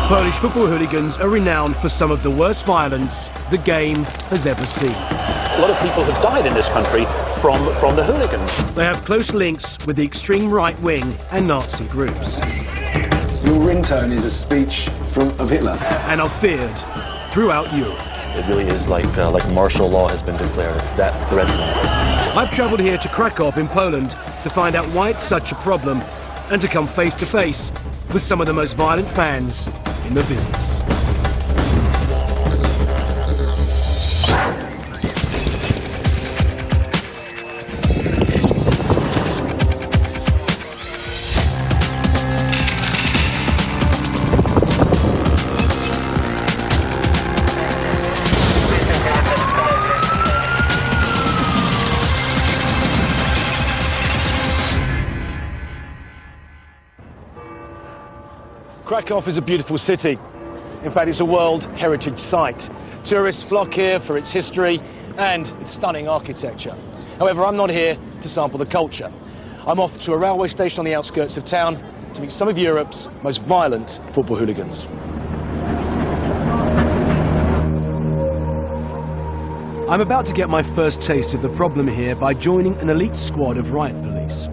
Polish football hooligans are renowned for some of the worst violence the game has ever seen. A lot of people have died in this country from the hooligans. They have close links with the extreme right wing and Nazi groups. Your ringtone is a speech of Hitler. And are feared throughout Europe. It really is like martial law has been declared. It's that threatening. I've travelled here to Krakow in Poland to find out why it's such a problem and to come face to face with some of the most violent fans in the business. Krakow is a beautiful city. In fact, it's a World Heritage Site. Tourists flock here for its history and its stunning architecture. However, I'm not here to sample the culture. I'm off to a railway station on the outskirts of town to meet some of Europe's most violent football hooligans. I'm about to get my first taste of the problem here by joining an elite squad of riot police.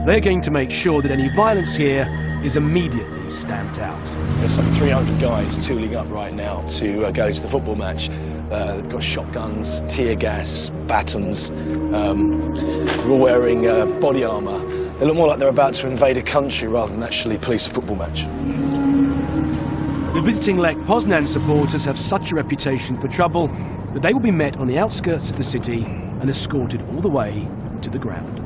They're going to make sure that any violence here is immediately stamped out. There's some 300 guys tooling up right now to go to the football match. They've got shotguns, tear gas, batons. They're all wearing body armour. They look more like they're about to invade a country rather than actually police a football match. The visiting Lech Poznan supporters have such a reputation for trouble that they will be met on the outskirts of the city and escorted all the way to the ground.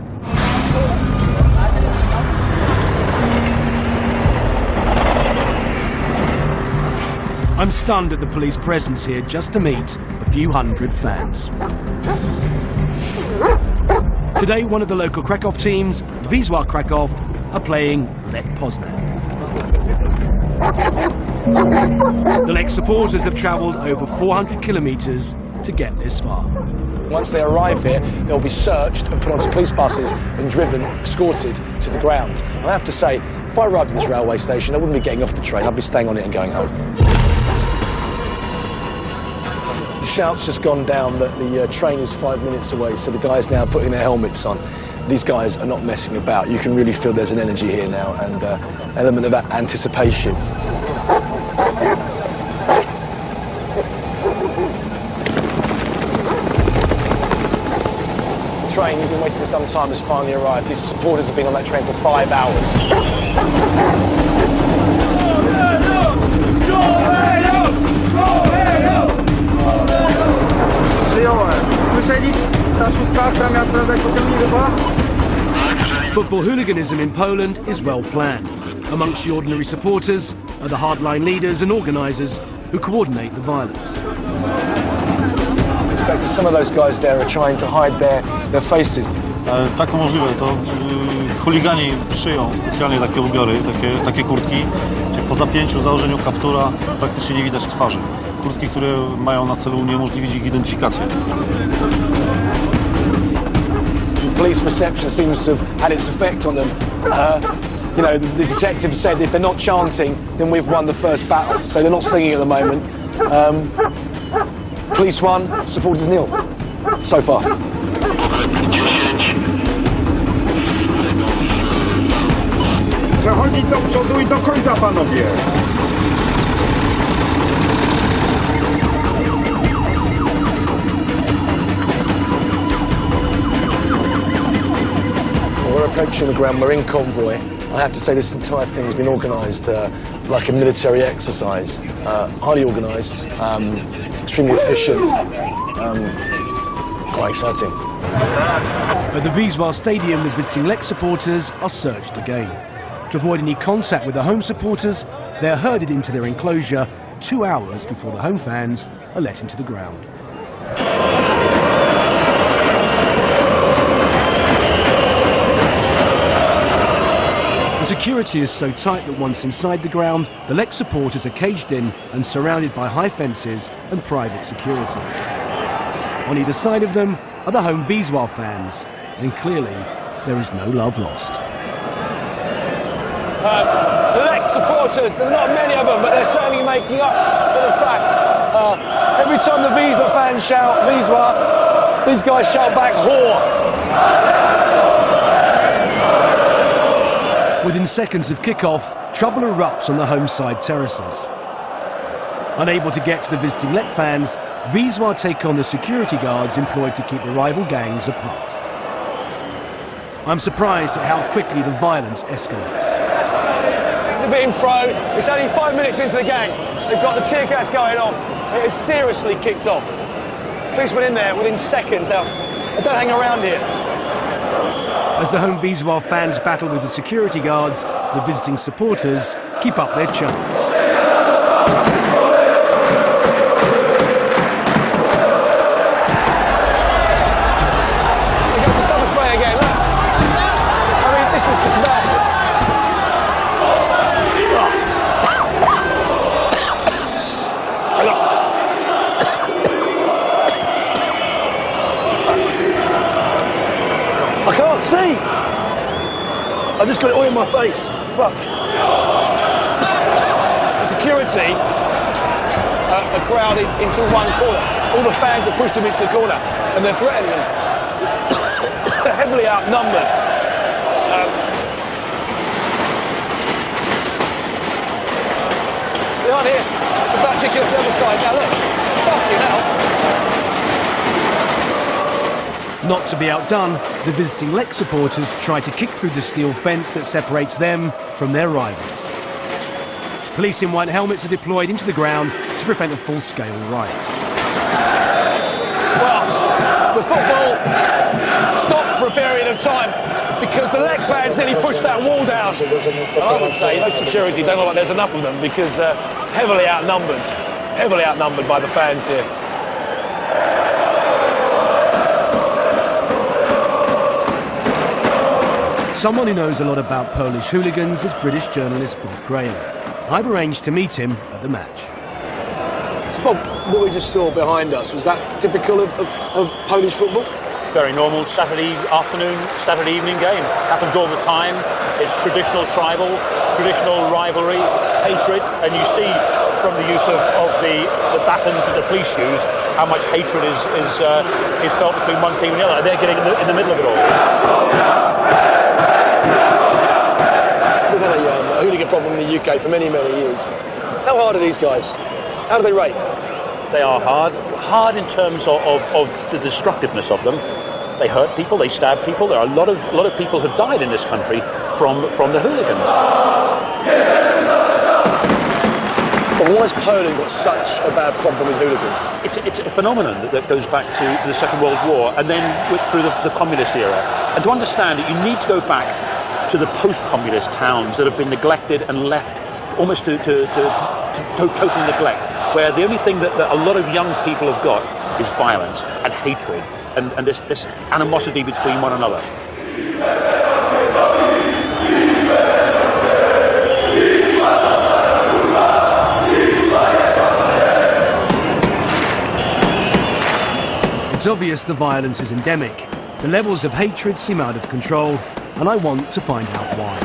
I'm stunned at the police presence here just to meet a few hundred fans. Today, one of the local Krakow teams, Wisła Krakow, are playing Lech Poznan. The Lech supporters have travelled over 400 kilometres to get this far. Once they arrive here, they'll be searched and put onto police buses and driven, escorted to the ground. And I have to say, if I arrived at this railway station, I wouldn't be getting off the train. I'd be staying on it and going home. The shout's just gone down that the train is 5 minutes away, so the guys now putting their helmets on. These guys are not messing about. You can really feel there's an energy here now and an element of that anticipation. The train, you've been waiting for some time, has finally arrived. These supporters have been on that train for 5 hours. Football hooliganism in Poland is well planned. Amongst the ordinary supporters are the hardline leaders and organisers who coordinate the violence. I expect some of those guys there are trying to hide their faces. Tak to możliwe, to chuligani szyją specjalnie takie ubiory, takie kurtki, gdzie po zapięciu, założeniu kaptura praktycznie nie widać twarzy. Kurtki, które mają na celu uniemożliwić ich identyfikację. Police perception seems to have had its effect on them. You know, the detective said if they're not chanting, then we've won the first battle. So they're not singing at the moment. Police 1, supporters 0. So far. Przechodzić do przodu i do końca, panowie. We're approaching the ground, we're in convoy. I have to say this entire thing has been organised like a military exercise. Highly organised, extremely efficient, quite exciting. At the Wisła Stadium, the visiting Lech supporters are searched again. To avoid any contact with the home supporters, they're herded into their enclosure 2 hours before the home fans are let into the ground. The security is so tight that once inside the ground, the Lech supporters are caged in and surrounded by high fences and private security. On either side of them are the home Wisła fans, and clearly there is no love lost. Lech Lech supporters. There's not many of them, but they're certainly making up for the fact. Every time the Wisła fans shout Wisła, these guys shout back whore. Within seconds of kick-off, trouble erupts on the home side terraces. Unable to get to the visiting Lech fans, Wisła take on the security guards employed to keep the rival gangs apart. I'm surprised at how quickly the violence escalates. It's a bit in throw. It's only 5 minutes into the game. They've got the tear gas going off. It has seriously kicked off. Police went in there within seconds. They don't hang around here. As the home Wisła fans battle with the security guards, the visiting supporters keep up their chants. I can't see. I've just got it all in my face. Fuck. The security are crowded into one corner. All the fans have pushed them into the corner and they're threatening them. They're heavily outnumbered. They aren't here. It's about kicking off the other side. Now look. Fucking hell. Not to be outdone, the visiting Lech supporters try to kick through the steel fence that separates them from their rivals. Police in white helmets are deployed into the ground to prevent a full-scale riot. Well, the football stopped for a period of time because the Lech fans nearly pushed that wall down. And I would say, no security, don't look like there's enough of them because heavily outnumbered by the fans here. Someone who knows a lot about Polish hooligans is British journalist Bob Graham. I've arranged to meet him at the match. So Bob, what we just saw behind us, was that typical of Polish football? Very normal Saturday afternoon, Saturday evening game. Happens all the time. It's traditional tribal, traditional rivalry, hatred, and you see from the use of the batons that the police use how much hatred is felt between one team and the other. They're getting in the middle of it all. We've had a hooligan problem in the UK for many, many years. How hard are these guys? How do they rate? They are hard in terms of the destructiveness of them. They hurt people, they stab people. There are a lot of people who have died in this country from the hooligans. But why has Poland got such a bad problem with hooligans? It's a phenomenon that goes back to the Second World War and then through the communist era. And to understand it, you need to go back to the post-communist towns that have been neglected and left almost to total neglect, where the only thing that a lot of young people have got is violence and hatred and this animosity between one another. It's obvious the violence is endemic. The levels of hatred seem out of control, and I want to find out why.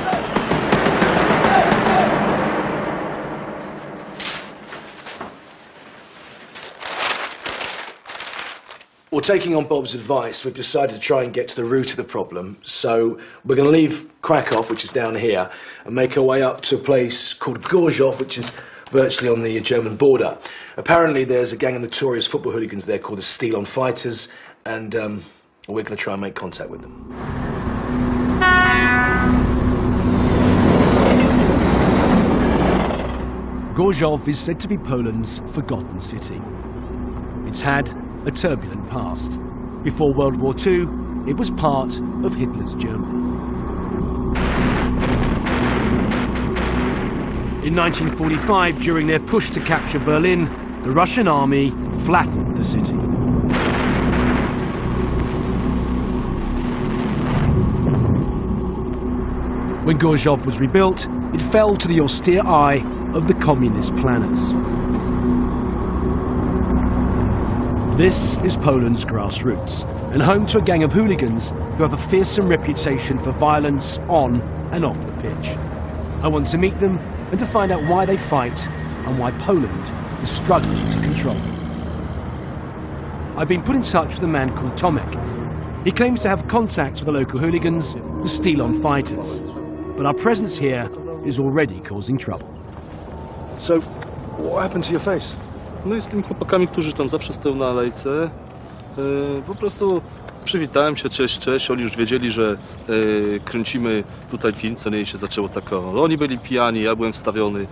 Well, taking on Bob's advice, we've decided to try and get to the root of the problem. So we're going to leave Krakow, which is down here, and make our way up to a place called Gorzów, which is virtually on the German border. Apparently there's a gang of notorious football hooligans there called the Steel-on Fighters, and we're going to try and make contact with them. Gorzów is said to be Poland's forgotten city. It's had a turbulent past. Before World War II, it was part of Hitler's Germany. In 1945, during their push to capture Berlin, the Russian army flattened the city. When Gorzów was rebuilt, it fell to the austere eye of the communist planners. This is Poland's grassroots, and home to a gang of hooligans who have a fearsome reputation for violence on and off the pitch. I want to meet them and to find out why they fight and why Poland is struggling to control them. I've been put in touch with a man called Tomek. He claims to have contacts with the local hooligans, the Stilon fighters. But our presence here is already causing trouble. So, what happened to your face? No i z tymi chłopakami, którzy tam zawsze stoją na alejce, po prostu przywitałem się, cześć, cześć. Oni już wiedzieli, że kręcimy tutaj film, co nie się zaczęło tak. Oni byli pijani, ja byłem wstawiony.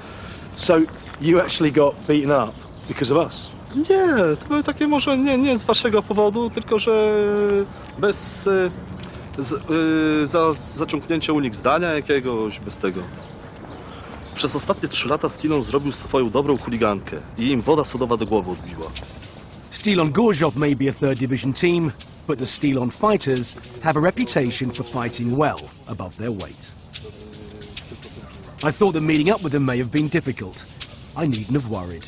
So, you actually got beaten up because of us? Nie, to były takie może nie z waszego powodu, tylko że bez zaciągnięcia u nich zdania jakiegoś, bez tego. Przez ostatnie 3 lata Stilon zrobił swoją dobrą chuligankę i im woda sodowa do głowy odbiła. Stilon Gorzów may be a third division team, but the Stilon fighters have a reputation for fighting well above their weight. I thought that meeting up with them may have been difficult. I needn't have worried.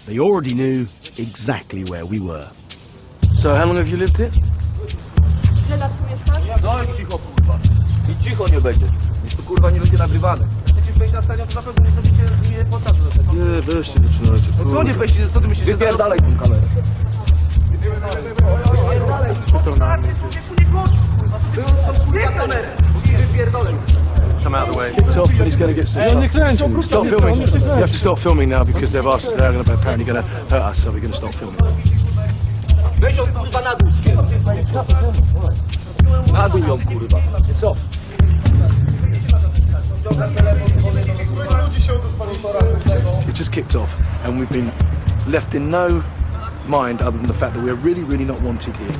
They already knew exactly where we were. So, how long have you lived here? Ile lat tu mieszkasz? No i cicho, kurwa. I cicho nie będzie. To kurwa nie będzie nagrywane. Chcecie wejść na stadion, to na pewno nie będziecie mnie potrzebne. Nie, weźcie, zaczynajcie. No co nie wejść, co ty myślisz? Wypierdalaj tą kamerę. Wypierdalaj. Starczy, człowieku, nie kończysz, kurwa. Wyłącz tą kurwa kamerę. Wypierdalaj. Come out of the way. Kicked off, but he's going to get some. Stop filming. You have to stop filming now because they've asked us. They're apparently going to hurt us, so we're going to stop filming. Weź ją kurwa na dół. Na dół ją kurwa. It's off. It just kicked off, and we've been left in no mind other than the fact that we're really not wanted here.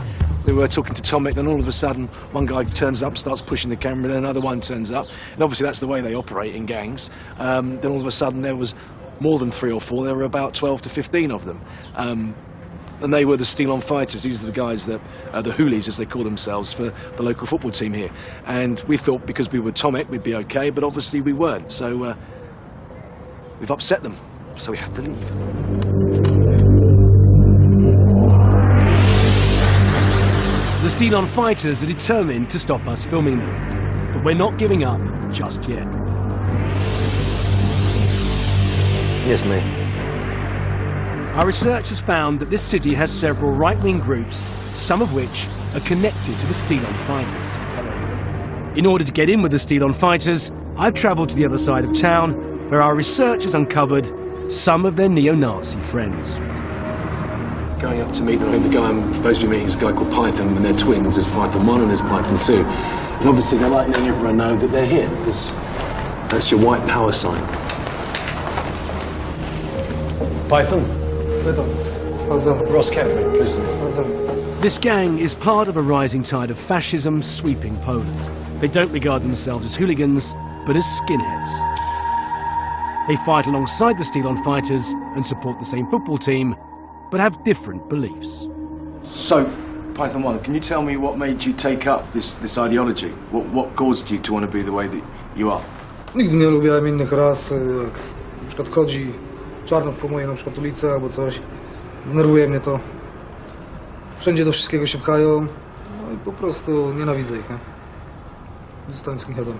We were talking to Tomek, then all of a sudden one guy turns up, starts pushing the camera, then another one turns up, and obviously that's the way they operate in gangs. Then all of a sudden there was more than 3 or 4, there were about 12 to 15 of them. And they were the Stilon fighters. These are the guys that, the hoolies as they call themselves, for the local football team here. And we thought because we were Tomek we'd be okay, but obviously we weren't. So we've upset them, so we have to leave. The Stilon fighters are determined to stop us filming them, but we're not giving up just yet. Yes, mate. Our research has found that this city has several right-wing groups, some of which are connected to the Stilon fighters. In order to get in with the Stilon fighters, I've travelled to the other side of town, where our research has uncovered some of their neo-Nazi friends. Going up to meet them, I think the guy I'm supposed to be meeting is a guy called Python, and they're twins. There's Python 1 and there's Python 2. And obviously they're like letting everyone know that they're here, because that's your white power sign. Python? Ross Kemp, listen. This gang is part of a rising tide of fascism sweeping Poland. They don't regard themselves as hooligans, but as skinheads. They fight alongside the Stilon fighters and support the same football team, but have different beliefs. So, Python 1, can you tell me what made you take up this ideology? What caused you to want to be the way that you are? Nigdy nie lubiłem innych ras, jak na przykład chodzi czarnów po mojej na przykład ulicy albo coś. Denerwuje mnie to. Wszędzie do wszystkiego się pchają, no i po prostu nienawidzę ich, nie? Zostałem skinheadem.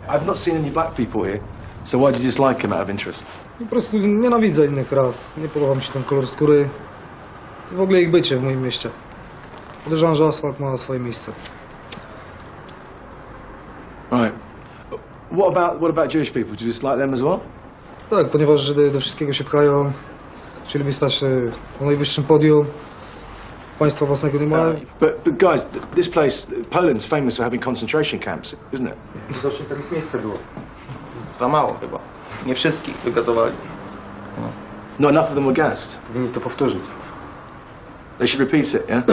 I've not seen any black people here, so why did you dislike him out of interest? Po prostu nienawidzę innych ras, nie podoba mi się ten kolor skóry i w ogóle ich bycie w moim mieście. Podejrzewam, że asfalt ma swoje miejsce. Right. What about Jewish people? Do you dislike them as well? Tak, ponieważ Żydy do wszystkiego się pchają, chcieliby stać się na najwyższym podium, państwa własnego nie mają. But guys, this place, Poland's famous for having concentration camps, isn't it? Widocznie takich miejsc było. Za mało chyba. Nie wszystkich wygazowali. Not enough of them were gassed. Powinni to powtórzyć. They should repeat it, yeah?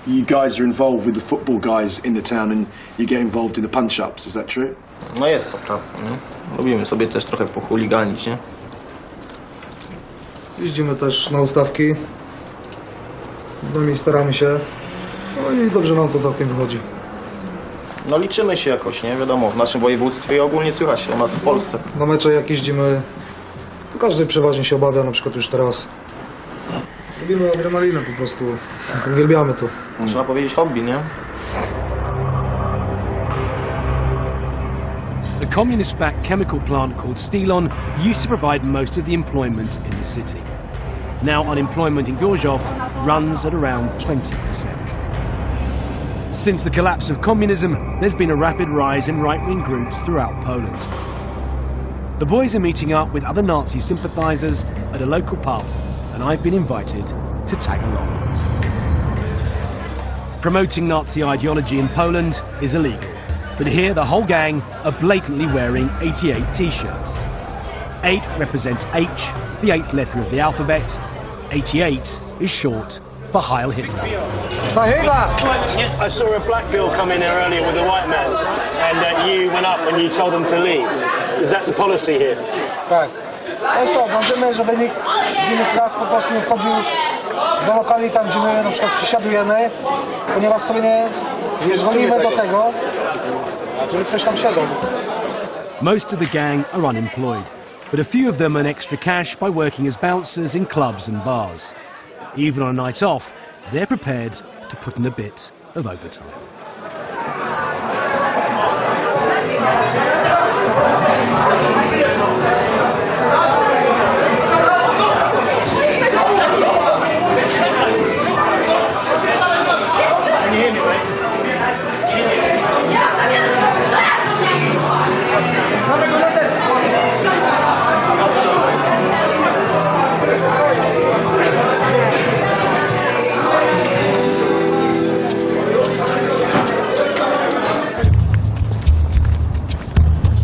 You guys are involved with the football guys in the town and you get involved in the punch-ups, is that true? No jest to prawda. Nie? Lubimy sobie też trochę pochuliganić, nie? Jeździmy też na ustawki, no i staramy się, no i dobrze nam to całkiem wychodzi. No liczymy się jakoś, nie? Wiadomo, w naszym województwie i ogólnie słychać się o nas w Polsce. Na mecze jak jeździmy, to każdy przeważnie się obawia, na przykład już teraz. Lubimy adrenalinę po prostu, uwielbiamy to. Można powiedzieć hobby, nie? The communist-backed chemical plant called Stelon used to provide most of the employment in the city. Now unemployment in Gorzów runs at around 20%. Since the collapse of communism, there's been a rapid rise in right-wing groups throughout Poland. The boys are meeting up with other Nazi sympathisers at a local pub, and I've been invited to tag along. Promoting Nazi ideology in Poland is illegal, but here the whole gang are blatantly wearing 88 t-shirts. 8 represents H, the 8th letter of the alphabet. 88 is short for Heil Hitler. I saw a black girl come in there earlier with a white man, and you went up and you told them to leave. Is that the policy here? Tak. To jest to, dążymy, żeby nikt z innych klas po prostu nie wchodził do lokali tam, gdzie my na przykład przysiadujemy, ponieważ sobie nie dzwonimy do tego, żeby ktoś tam siedział. Most of the gang are unemployed, but a few of them earn extra cash by working as bouncers in clubs and bars. Even on a night off, they're prepared to put in a bit of overtime.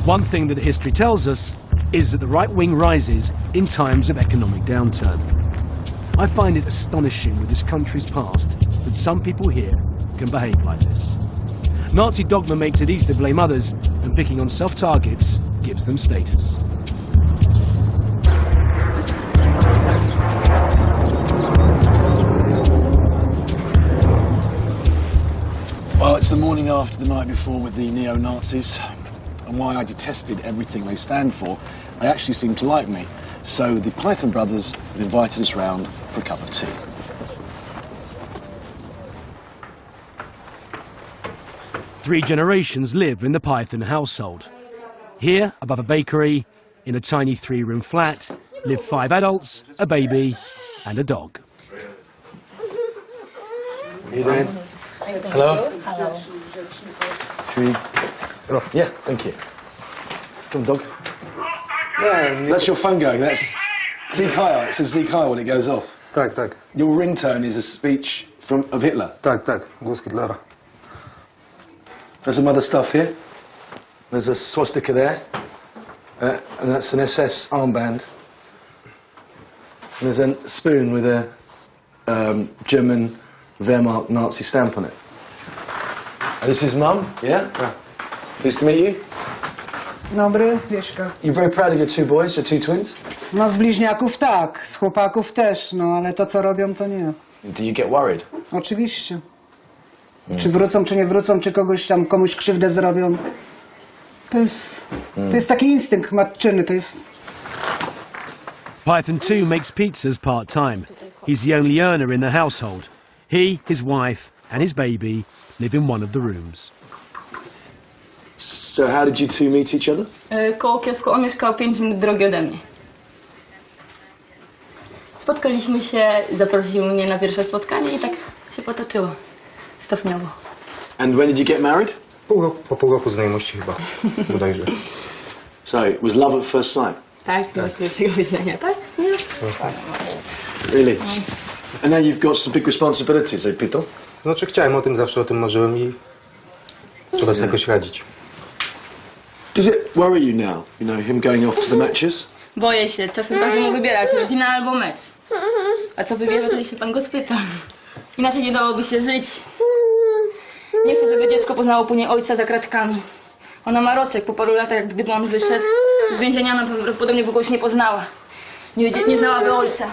One thing that history tells us is that the right wing rises in times of economic downturn. I find it astonishing with this country's past that some people here can behave like this. Nazi dogma makes it easy to blame others, and picking on self-targets gives them status. Well, it's the morning after the night before with the neo-Nazis. And why I detested everything they stand for, they actually seemed to like me. So the Python brothers had invited us round for a cup of tea. Three generations live in the Python household. Here, above a bakery, in a tiny 3-room flat, live 5 adults, a baby, and a dog. How you doing? Hello? Hello. Should we... Oh, yeah, thank you. Come on, dog. Yeah, that's your phone going. That's Sieg Heil. It says Sieg Heil when it goes off. Tak, tak. Your ringtone is a speech of Hitler. Tak, tak. Głos Hitlera. There's some other stuff here. There's a swastika there. And that's an SS armband. And there's a spoon with a German Wehrmacht Nazi stamp on it. And this is Mum, yeah? Pleased to meet you. Dobry, Wieszka. You're very proud of your 2 boys, your 2 twins? No z bliźniaków tak, z chłopaków też, no ale to co robią to nie. Do you get worried? Oczywiście. Czy wrócą, czy nie wrócą, czy komuś krzywdę zrobią. To jest taki instynkt matczyny, to jest... Python 2 makes pizzas part-time. He's the only earner in the household. He, his wife and his baby live in one of the rooms. So how did you 2 meet each other? Koło kiosku, on mieszkał 5 minut drogi ode mnie. Spotkaliśmy się, zaprosił mnie na pierwsze spotkanie i tak się potoczyło stopniowo. And when did you get married? Po pół roku znajomości chyba, bodajże. So it was love at first sight? Tak, z pierwszego widzenia, tak? Nie? Really? And now you've got some big responsibilities, eh, Peter? Znaczy chciałem o tym, zawsze o tym marzyłem i trzeba sobie jakoś radzić. Does it worry you now, you know, him going off to the matches? Boję się, czasem każdy mu wybierać, rodzina albo mecz. A co wybierze, to się pan go spyta. Inaczej nie dałoby się żyć. Nie chcę, żeby dziecko poznało później ojca za kratkami. Ona ma roczek, po paru latach, gdyby on wyszedł z więzienia, no prawdopodobnie by go już nie poznała. Nie znałaby ojca.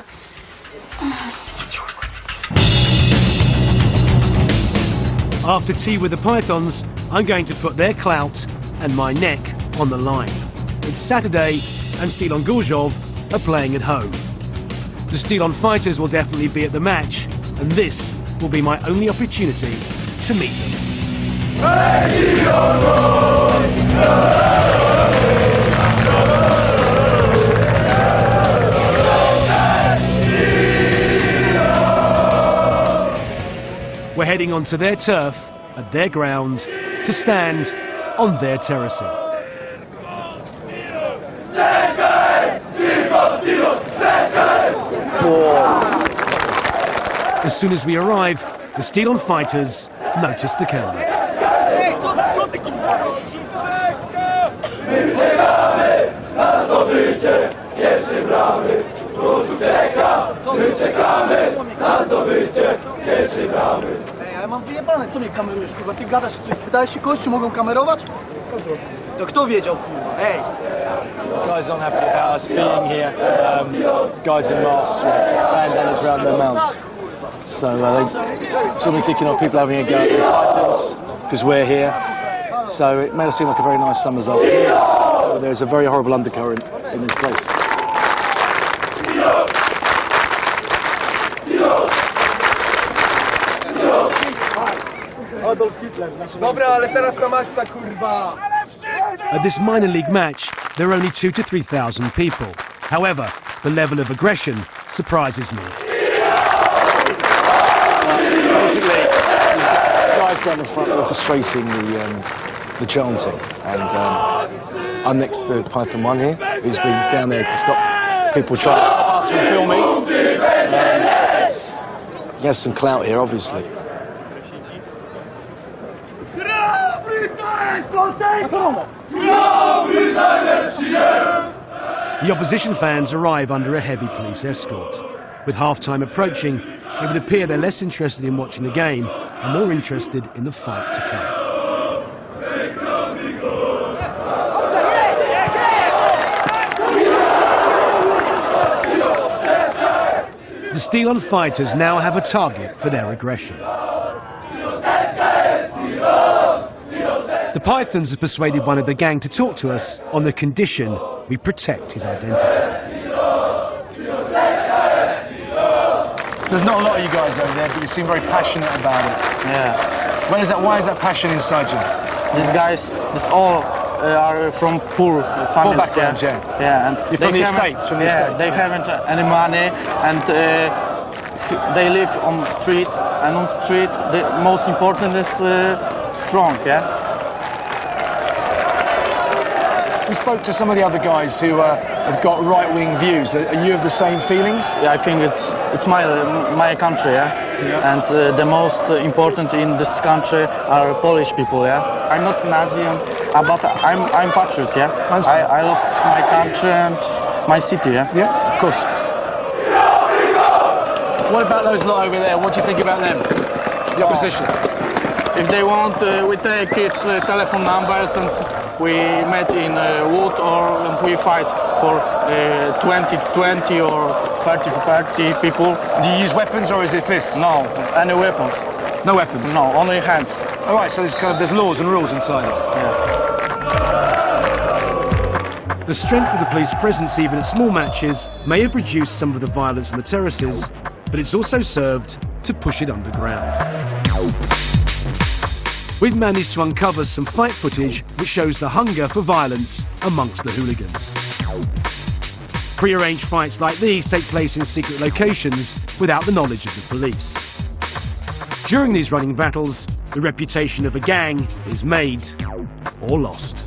After tea with the Pythons, I'm going to put their clout and my neck on the line. It's Saturday and Stelon Gorzów are playing at home. The Stelon fighters will definitely be at the match, and this will be my only opportunity to meet them. We're heading onto their turf, at their ground, to stand on their terracing. As soon as we arrive, the Steel-on fighters notice the camera. Ja mam wyjebane, co mnie kamerujesz, kurwa, ty gadasz coś, wydaje się kości mogą kamerować? To kto wiedział, kurwa, ej! Guys aren't happy about us being here. Guys in masks with bandanas around their mouths. So they sort of kicking off people having a go at the Pythons because we're here. So it made us seem like a very nice summer's afternoon. But there's a very horrible undercurrent in this place. At this minor league match, there are only 2,000 to 3,000 people. However, the level of aggression surprises me. Basically, the guys down the front orchestrating the chanting, and I'm next to Python 1 here, who's been down there to stop people trying to stop us from filming. He has some clout here, obviously. The opposition fans arrive under a heavy police escort. With half-time approaching, it would appear they're less interested in watching the game and more interested in the fight to come. The Steel-on fighters now have a target for their aggression. The Pythons have persuaded one of the gang to talk to us on the condition we protect his identity. There's not a lot of you guys over there, but you seem very passionate about it. Yeah. Why is that passion inside you? These guys, all are from poor families. Poor backgrounds, yeah. Yeah, and you're from the States, they haven't any money, and they live on the street. And on the street, the most important is strong, yeah. We spoke to some of the other guys who have got right-wing views. Are you of the same feelings? Yeah, I think it's my country, yeah. And the most important in this country are Polish people, yeah. I'm not Nazi, but I'm patriot, yeah. I love my country and my city, yeah. Yeah, of course. What about those lot over there? What do you think about them? The opposition? If they want, we take his telephone numbers and we met in wood, or we fight for 20 or 30 to 30 people. Do you use weapons or is it fists? No, any weapons. No weapons? No, only hands. All right, so there's laws and rules inside it. Yeah. The strength of the police presence, even at small matches, may have reduced some of the violence on the terraces, but it's also served to push it underground. We've managed to uncover some fight footage which shows the hunger for violence amongst the hooligans. Pre-arranged fights like these take place in secret locations without the knowledge of the police. During these running battles, the reputation of a gang is made or lost.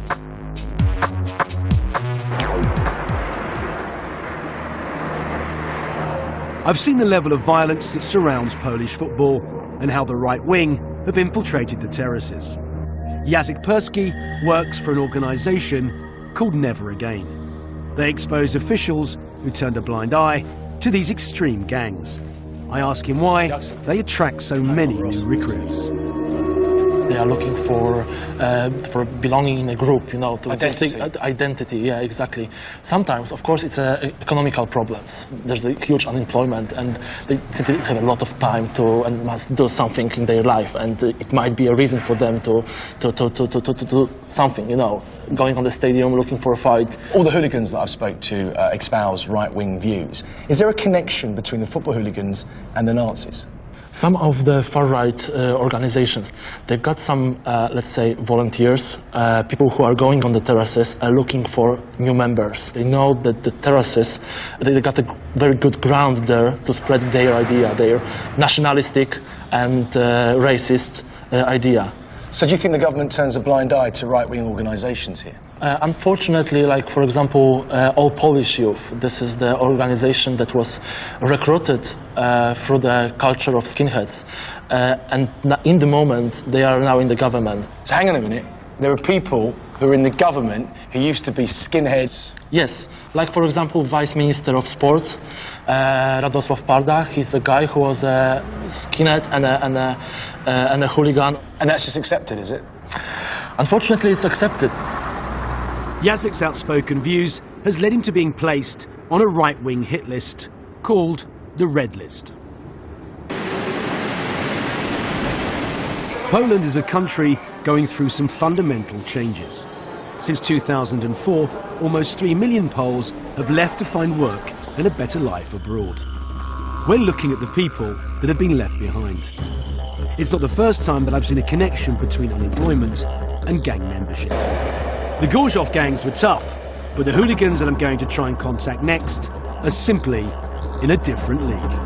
I've seen the level of violence that surrounds Polish football and how the right wing have infiltrated the terraces. Jacek Persky works for an organisation called Never Again. They expose officials who turned a blind eye to these extreme gangs. I ask him why they attract so many new recruits. They are looking for belonging in a group, you know, to Identity. Yeah, exactly. Sometimes, of course, it's economical problems. There's a huge unemployment, and they simply have a lot of time to and must do something in their life, and it might be a reason for them to do something, you know, going on the stadium looking for a fight. All the hooligans that I've spoke to espouse right-wing views. Is there a connection between the football hooligans and the Nazis? Some of the far-right organizations, they've got some, let's say, volunteers, people who are going on the terraces looking for new members. They know that the terraces, they got a very good ground there to spread their idea, their nationalistic and racist idea. So do you think the government turns a blind eye to right-wing organizations here? Unfortunately, like, for example, All Polish Youth, this is the organization that was recruited through the culture of skinheads. And in the moment, they are now in the government. So hang on a minute. There are people who are in the government who used to be skinheads. Yes, like, for example, Vice Minister of Sport, Radosław Parda. He's a guy who was a skinhead and a hooligan. And that's just accepted, is it? Unfortunately, it's accepted. Jacek's outspoken views has led him to being placed on a right-wing hit list called the Red List. Poland is a country going through some fundamental changes. Since 2004, almost 3 million Poles have left to find work and a better life abroad. We're looking at the people that have been left behind. It's not the first time that I've seen a connection between unemployment and gang membership. The Gorzów gangs were tough, but the hooligans that I'm going to try and contact next are simply in a different league.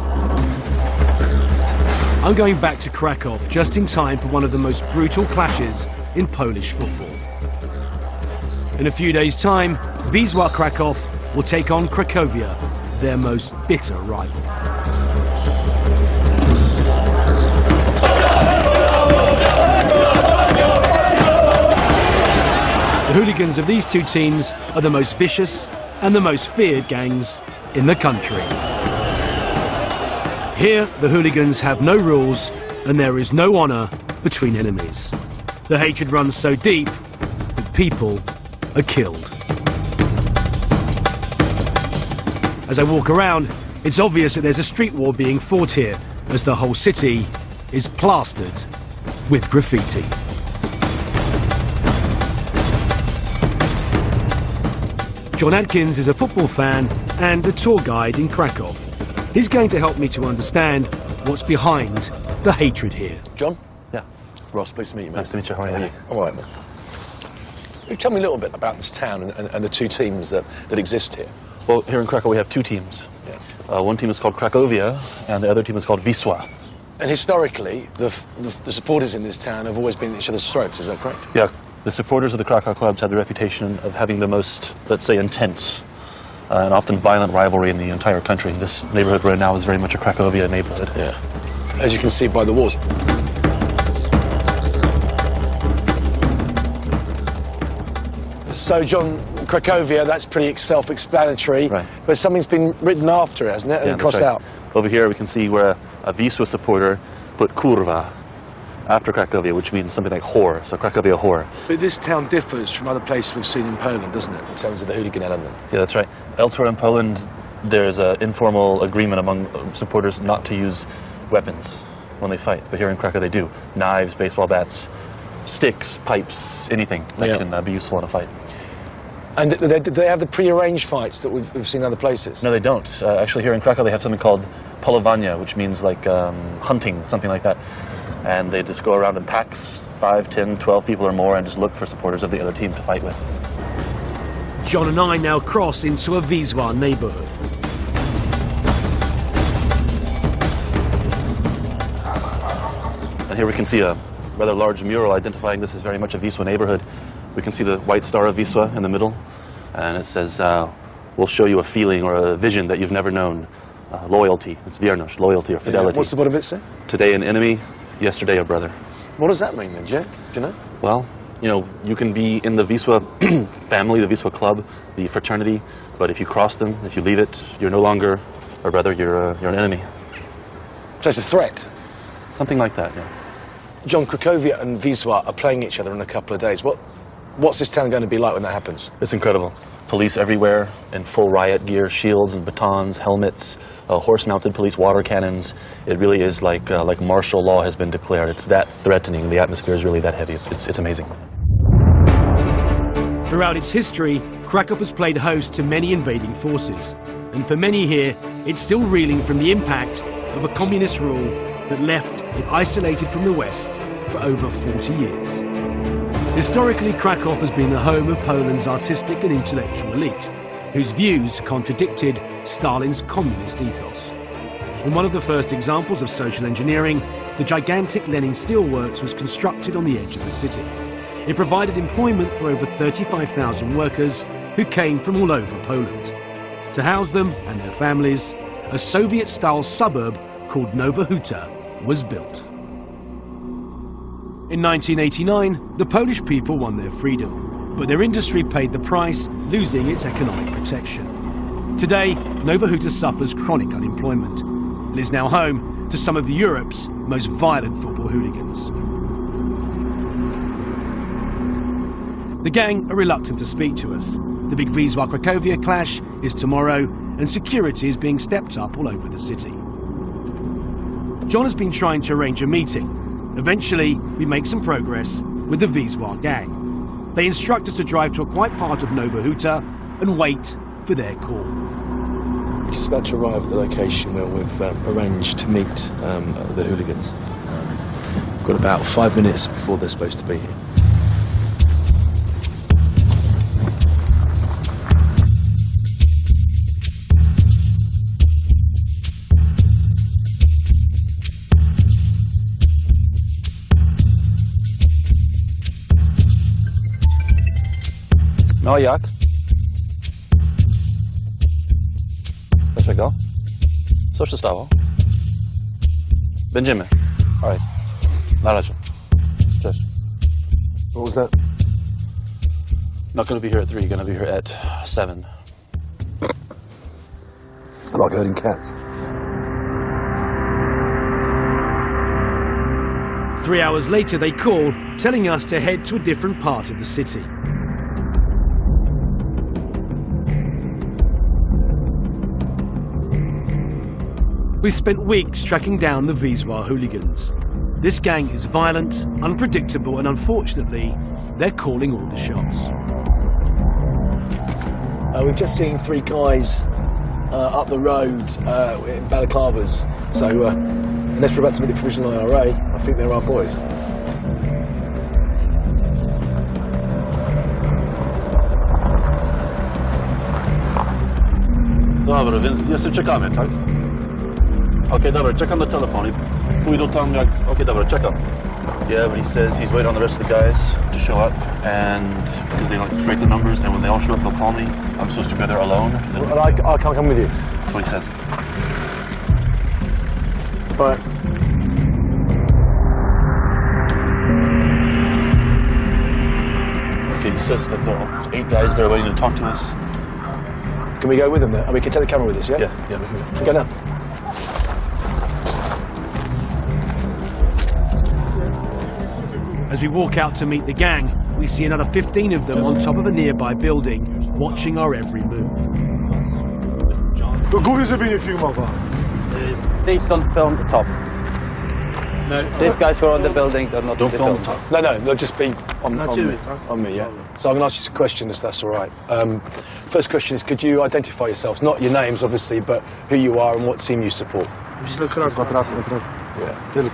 I'm going back to Krakow just in time for one of the most brutal clashes in Polish football. In a few days' time, Wisła Krakow will take on Cracovia, their most bitter rival. The hooligans of these two teams are the most vicious and the most feared gangs in the country. Here, the hooligans have no rules and there is no honour between enemies. The hatred runs so deep that people are killed. As I walk around, it's obvious that there's a street war being fought here, as the whole city is plastered with graffiti. John Atkins is a football fan and a tour guide in Krakow. He's going to help me to understand what's behind the hatred here. John? Yeah. Ross, pleased to meet you, mate. Nice to meet you. How are you? All right, man. Tell me a little bit about this town and the two teams that exist here. Well, here in Krakow we have two teams. Yeah. One team is called Cracovia, and the other team is called Wisła. And historically, the supporters in this town have always been at each other's throats, is that correct? Yeah. The supporters of the Krakow clubs have the reputation of having the most, let's say, intense and often violent rivalry in the entire country. This neighborhood right now is very much a Cracovia neighborhood. Yeah. As you can see by the walls. So, John, Cracovia, that's pretty self-explanatory. Right. But something's been written after it, hasn't it? And Yeah, crossed right. out. Over here we can see where a Wisła supporter put kurwa after Cracovia, which means something like whore. So Cracovia whore. But this town differs from other places we've seen in Poland, doesn't it? In terms of the hooligan element. Yeah, that's right. Elsewhere in Poland, there's an informal agreement among supporters not to use weapons when they fight. But here in Krakow they do. Knives, baseball bats, sticks, pipes, anything that can be useful in a fight. And do they have the pre-arranged fights that we've seen in other places? No, they don't. Actually, here in Krakow they have something called polowania, which means like hunting, something like that. And they just go around in packs, 5, 10, 12 people or more, and just look for supporters of the other team to fight with. John and I now cross into a Wisła neighbourhood. And here we can see a rather large mural identifying this as very much a Wisła neighborhood. We can see the white star of Wisła in the middle, and it says, we'll show you a feeling or a vision that you've never known. Loyalty. It's wierność, loyalty or fidelity. Yeah. What's the bottom of it say? Today an enemy, yesterday a brother. What does that mean then, Jay? Do you know? Well, you know, you can be in the Wisła family, the Wisła club, the fraternity, but if you cross them, if you leave it, you're no longer a brother, you're an enemy. So it's a threat? Something like that, yeah. John, Cracovia and Wisła are playing each other in a couple of days. What's this town going to be like when that happens? It's incredible. Police everywhere in full riot gear, shields and batons, helmets, horse-mounted police, water cannons. It really is like martial law has been declared. It's that threatening. The atmosphere is really that heavy. It's amazing. Throughout its history, Krakow has played host to many invading forces. And for many here, it's still reeling from the impact of a communist rule that left it isolated from the West for over 40 years. Historically, Krakow has been the home of Poland's artistic and intellectual elite, whose views contradicted Stalin's communist ethos. In one of the first examples of social engineering, the gigantic Lenin Steelworks was constructed on the edge of the city. It provided employment for over 35,000 workers who came from all over Poland. To house them and their families, a Soviet-style suburb called Nowa Huta was built. In 1989, the Polish people won their freedom, but their industry paid the price, losing its economic protection. Today, Nowa Huta suffers chronic unemployment and is now home to some of Europe's most violent football hooligans. The gang are reluctant to speak to us. The big Wisła-Cracovia clash is tomorrow, and security is being stepped up all over the city. John has been trying to arrange a meeting. Eventually, we make some progress with the Wisła gang. They instruct us to drive to a quiet part of Nowa Huta and wait for their call. We're just about to arrive at the location where we've arranged to meet the hooligans. We've got about 5 minutes before they're supposed to be here. No jak? Dlaczego? Co się stało? Będziemy. All right. Na razie. Cześć. What was that? Not going to be here at 3, going to be here at 7. I like herding cats. 3 hours later, they call, telling us to head to a different part of the city. We spent weeks tracking down the Wisła hooligans. This gang is violent, unpredictable, and unfortunately, they're calling all the shots. We've just seen 3 guys up the road in balaclavas, so unless we're about to meet the provisional IRA, I think they're our boys. Dobra, więc jeszcze czekamy, tak? Okej, dobra, czekam na telefon i pójdą tam jak... Okej, dobra, czekam. Yeah, but he says he's waiting on the rest of the guys to show up, and because they like strike the numbers, and when they all show up, they'll call me. I'm supposed to be there alone. Well, I can't come with you. That's what he says. Right. Okay, he says that there are 8 guys there waiting to talk to us. Can we go with them there? We can take the camera with us, yeah? Yeah, we can go now. As we walk out to meet the gang, we see another 15 of them on top of a nearby building, watching our every move. Do góry, żeby nie filmował. Please don't film the top. No. These guys who are on the building, they're not Don't in the film film. top. No, they'll just be on Not me. you, On me, yeah. So I'm going to ask you some questions, if that's all right. First question is, could you identify yourselves? Not your names, obviously, but who you are and what team you support. Yeah.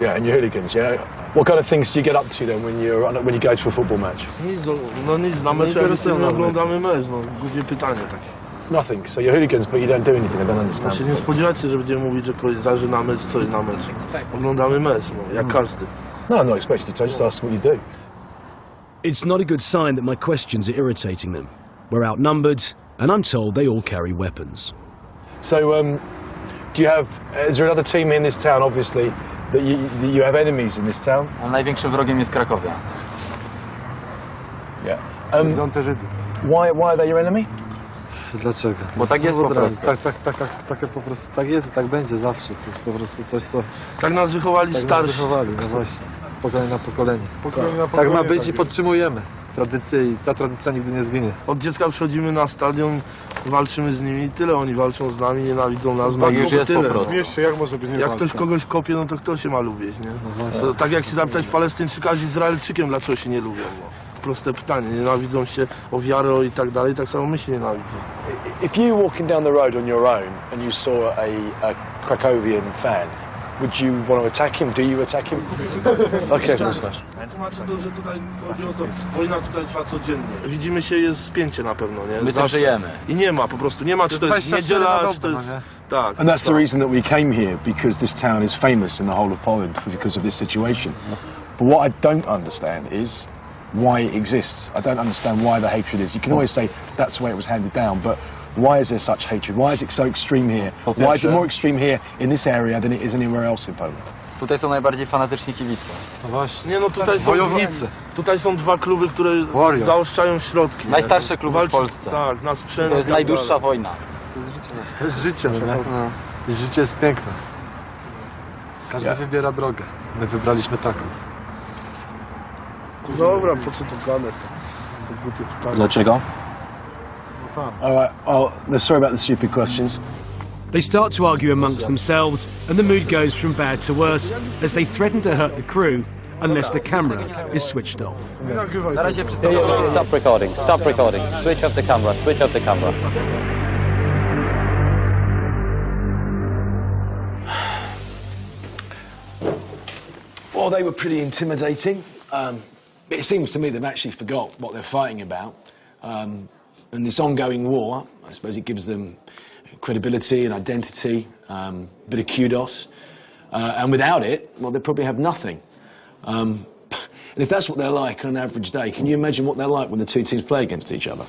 Yeah, and you're hooligans, yeah? What kind of things do you get up to then when you go to a football match? Nic, na meczu nie oglądamy mecz, no, głupie pytanie takie. Nothing. So you're hooligans, but you don't do anything. I don't understand. Się nie spodziewacie, że będziemy mówić, że kogoś zażynamy czy coś na mecz. Oglądamy mecz, no, jak każdy. No, I'm not expecting you to. I just ask what you do. It's not a good sign that my questions are irritating them. We're outnumbered, and I'm told they all carry weapons. So, do you have? Is there another team in this town? Obviously, that you have enemies in this town. A największym wrogiem jest Krakowia. Yeah. Why are they your enemy? Dlaczego? Bo tak jest po prostu. Tak po prostu tak jest i tak będzie zawsze. To jest po prostu coś, co... Tak nas wychowali starsi. Nas wychowali, no właśnie. Z pokolenia na pokolenie. Tak ma być i podtrzymujemy tradycję i ta tradycja nigdy nie zginie. Od dziecka przychodzimy na stadion, walczymy z nimi i tyle. Oni walczą z nami, nienawidzą nas. Tak już jest tyle. po prostu. Wiesz, jak może być jak ktoś kogoś kopie, no to kto się ma lubić, nie? To, tak jak się zapytać Palestyńczyka z Izraelczykiem, dlaczego się nie lubią. No. Proste pytanie. Nienawidzą się o wiarę i tak dalej, tak samo my się nienawidzimy. If you were walking down the road on your own and you saw a Krakowian fan, Would you want to attack him? Do you attack him? Okay. Tłumaczę to, że tutaj chodzi o to, wojna tutaj trwa codziennie. Widzimy się, jest spięcie na pewno, nie? My tym żyjemy. I nie ma, po prostu nie ma, czy to jest niedziela, czy to jest... Tak. And that's the reason that we came here, because this town is famous in the whole of Poland because of this situation. But what I don't understand is why it exists. I don't understand why the hatred is. You can always say that's the way it was handed down, but why is there such hatred? Why is it so extreme here? Why is it more extreme here in this area than it is anywhere else in Poland? Tutaj są najbardziej fanatyczni kibice. No właśnie. Nie, no tutaj są wojownicy. Tutaj są dwa kluby, które zaoszczają środki. Najstarsze kluby w Polsce. Tak, na sprzęt. To jest najdłuższa wojna. To jest życie, no. I życie jest piękne. Każdy wybiera drogę. My wybraliśmy taką. Dobra, po co to gadać? To głupie pytanie. Dlaczego? All right. Sorry about the stupid questions. They start to argue amongst themselves, and the mood goes from bad to worse as they threaten to hurt the crew unless the camera is switched off. Na razie przystąpię. Stop recording. Stop recording. Switch off the camera. Switch off the camera. Well, they were pretty intimidating. It seems to me they've actually forgot what they're fighting about. And this ongoing war, I suppose it gives them credibility and identity, a bit of kudos. And without it, well, they probably have nothing. And if that's what they're like on an average day, can you imagine what they're like when the two teams play against each other?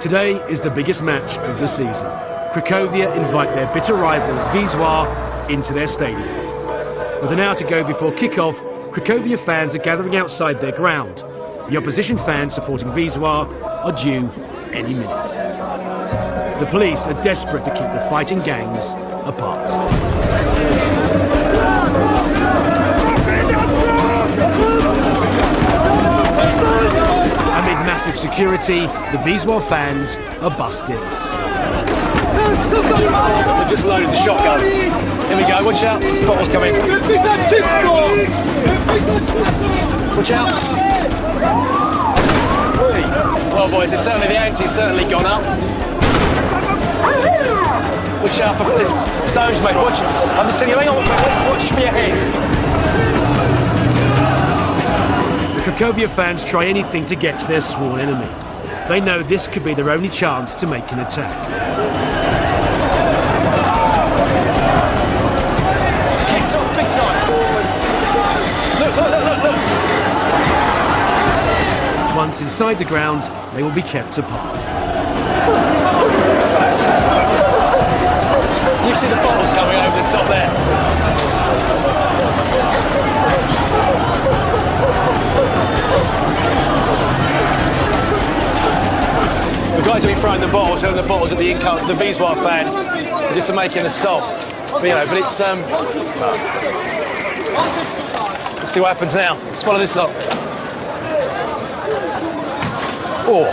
Today is the biggest match of the season. Cracovia invite their bitter rivals Wisła into their stadium. With an hour to go before kick-off, Cracovia fans are gathering outside their ground. The opposition fans supporting Wisła are due any minute. The police are desperate to keep the fighting gangs apart. Amid massive security, the Wisła fans are bussed in. They've just loaded the shotguns. Here we go, watch out, this bottle's coming. Watch out. Well, boys, the ante's certainly gone up. Watch out for this stones, mate, watch it. I'm just telling you, hang on, watch for your head. The Cracovia fans try anything to get to their sworn enemy. They know this could be their only chance to make an attack. Kicked off big time. Look. Once inside the ground, they will be kept apart. You see the bottles coming over the top there. The guys will be throwing the bottles, and the bottles at the Wisła fans, just to make an assault. But, but it's let's see what happens now. Let's follow this lot. Oh.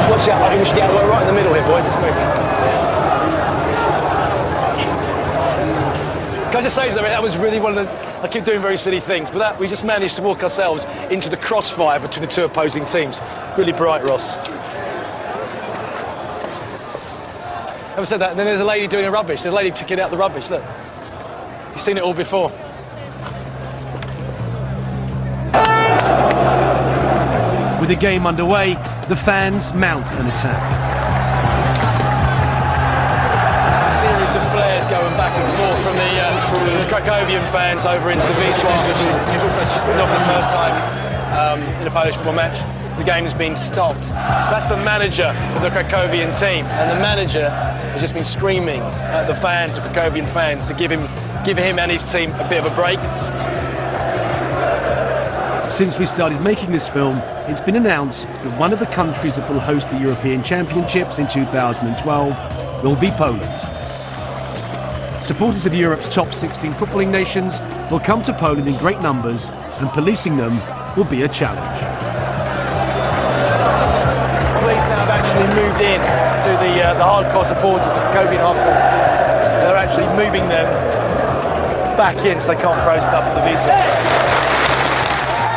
Watch out, I think we should get right in the middle here, boys. Let's move. Can I just say something? That was really one of the... I keep doing very silly things, but we just managed to walk ourselves into the crossfire between the two opposing teams. Really bright, Ross. Having said that, and then there's a lady doing the rubbish. There's a lady taking out the rubbish, look. You've seen it all before. With the game underway, the fans mount an attack. There's a series of flares going back and forth from the Cracovian fans over into the Wisła. Not for the first time in a Polish football match. The game's been stopped. That's the manager of the Cracovian team, and the manager has just been screaming at the fans, the Cracovian fans, to give him and his team a bit of a break. Since we started making this film, it's been announced that one of the countries that will host the European Championships in 2012 will be Poland. Supporters of Europe's top 16 footballing nations will come to Poland in great numbers, and policing them will be a challenge. Please now. have actually moved in to the hardcore supporters of Kobe and Hopper. They're actually moving them back in so they can't throw stuff at the Wisla.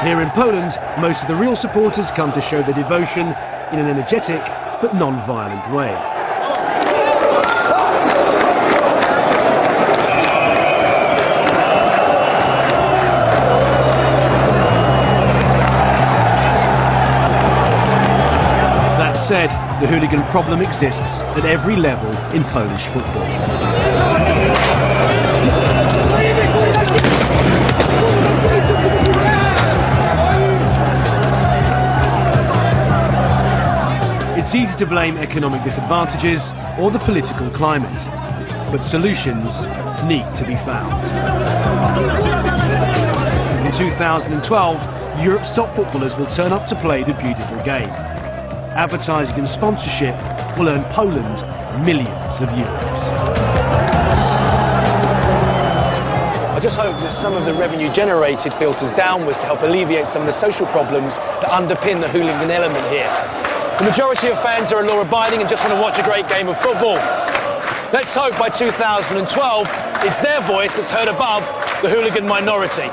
Here in Poland, most of the real supporters come to show their devotion in an energetic but non-violent way. That said, the hooligan problem exists at every level in Polish football. It's easy to blame economic disadvantages or the political climate, but solutions need to be found. In 2012, Europe's top footballers will turn up to play the beautiful game. Advertising and sponsorship will earn Poland millions of euros. I just hope that some of the revenue generated filters downwards to help alleviate some of the social problems that underpin the hooligan element here. The majority of fans are law-abiding and just want to watch a great game of football. Let's hope by 2012 it's their voice that's heard above the hooligan minority.